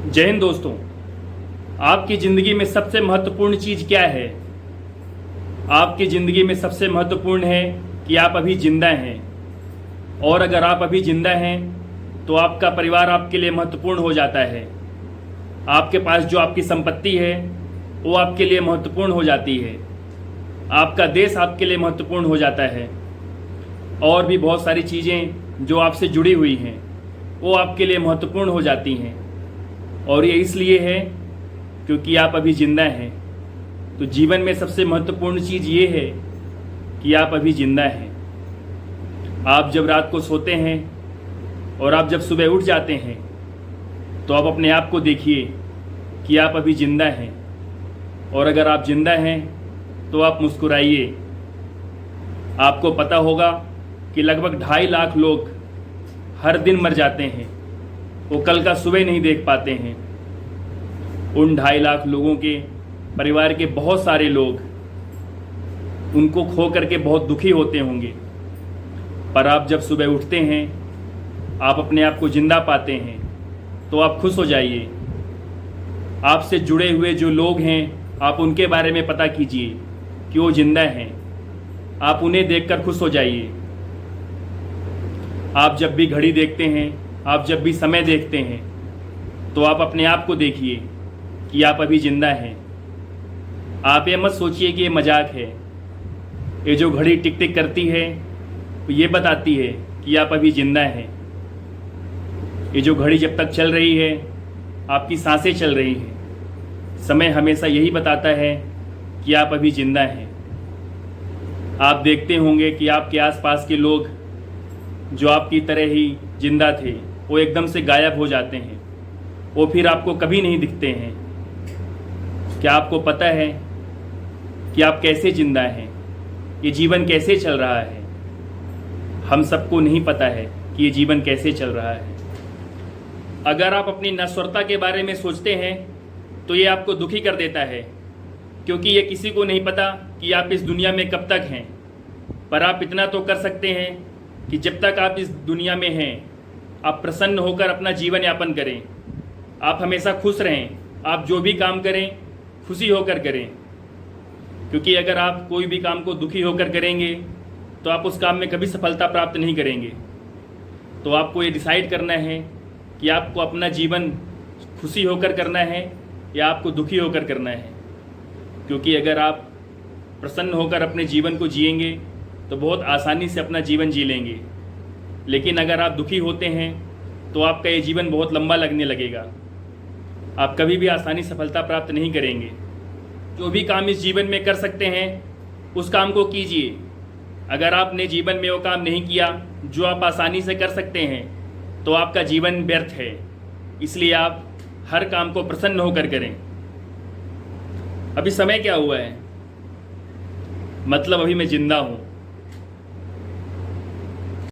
जय हिंद दोस्तों। आपकी ज़िंदगी में सबसे महत्वपूर्ण चीज़ क्या है? आपकी ज़िंदगी में सबसे महत्वपूर्ण है कि आप अभी ज़िंदा हैं। और अगर आप अभी ज़िंदा हैं तो आपका परिवार आपके लिए महत्वपूर्ण हो जाता है। आपके पास जो आपकी संपत्ति है वो आपके लिए महत्वपूर्ण हो जाती है। आपका देश आपके लिए महत्वपूर्ण हो जाता है। और भी बहुत सारी चीज़ें जो आपसे जुड़ी हुई हैं वो आपके लिए महत्वपूर्ण हो जाती हैं। और ये इसलिए है क्योंकि आप अभी ज़िंदा हैं। तो जीवन में सबसे महत्वपूर्ण चीज़ ये है कि आप अभी ज़िंदा हैं। आप जब रात को सोते हैं और आप जब सुबह उठ जाते हैं तो आप अपने आप को देखिए कि आप अभी ज़िंदा हैं। और अगर आप ज़िंदा हैं तो आप मुस्कुराइए। आपको पता होगा कि लगभग 2.5 लाख लोग हर दिन मर जाते हैं, वो कल का सुबह नहीं देख पाते हैं। उन 2.5 लाख लोगों के परिवार के बहुत सारे लोग उनको खो करके बहुत दुखी होते होंगे। पर आप जब सुबह उठते हैं, आप अपने आप को जिंदा पाते हैं तो आप खुश हो जाइए। आपसे जुड़े हुए जो लोग हैं आप उनके बारे में पता कीजिए कि वो जिंदा हैं। आप उन्हें देखकर खुश हो जाइए। आप जब भी घड़ी देखते हैं, आप जब भी समय देखते हैं तो आप अपने आप को देखिए कि आप अभी ज़िंदा हैं। आप ये मत सोचिए कि ये मजाक है। ये जो घड़ी टिक टिक करती है ये बताती है कि आप अभी ज़िंदा हैं। ये जो घड़ी जब तक चल रही है आपकी सांसें चल रही हैं। समय हमेशा यही बताता है कि आप अभी ज़िंदा हैं। आप देखते होंगे कि आपके आसपास के लोग जो आपकी तरह ही जिंदा थे वो एकदम से गायब हो जाते हैं। वो फिर आपको कभी नहीं दिखते हैं। क्या आपको पता है कि आप कैसे जिंदा हैं? ये जीवन कैसे चल रहा है? हम सबको नहीं पता है कि ये जीवन कैसे चल रहा है। अगर आप अपनी नश्वरता के बारे में सोचते हैं तो ये आपको दुखी कर देता है, क्योंकि ये किसी को नहीं पता कि आप इस दुनिया में कब तक हैं। पर आप इतना तो कर सकते हैं कि जब तक आप इस दुनिया में हैं आप प्रसन्न होकर अपना जीवन यापन करें। आप हमेशा खुश रहें। आप जो भी काम करें खुशी होकर करें, क्योंकि अगर आप कोई भी काम को दुखी होकर करेंगे तो आप उस काम में कभी सफलता प्राप्त नहीं करेंगे। तो आपको ये डिसाइड करना है कि आपको अपना जीवन खुशी होकर करना है या आपको दुखी होकर करना है। क्योंकि अगर आप प्रसन्न होकर अपने जीवन को जिएंगे तो बहुत आसानी से अपना जीवन जी लेंगे। लेकिन अगर आप दुखी होते हैं तो आपका ये जीवन बहुत लंबा लगने लगेगा। आप कभी भी आसानी सफलता प्राप्त नहीं करेंगे। जो भी काम इस जीवन में कर सकते हैं उस काम को कीजिए। अगर आपने जीवन में वो काम नहीं किया जो आप आसानी से कर सकते हैं तो आपका जीवन व्यर्थ है। इसलिए आप हर काम को प्रसन्न होकर करें। अभी समय क्या हुआ है? मतलब अभी मैं जिंदा हूँ।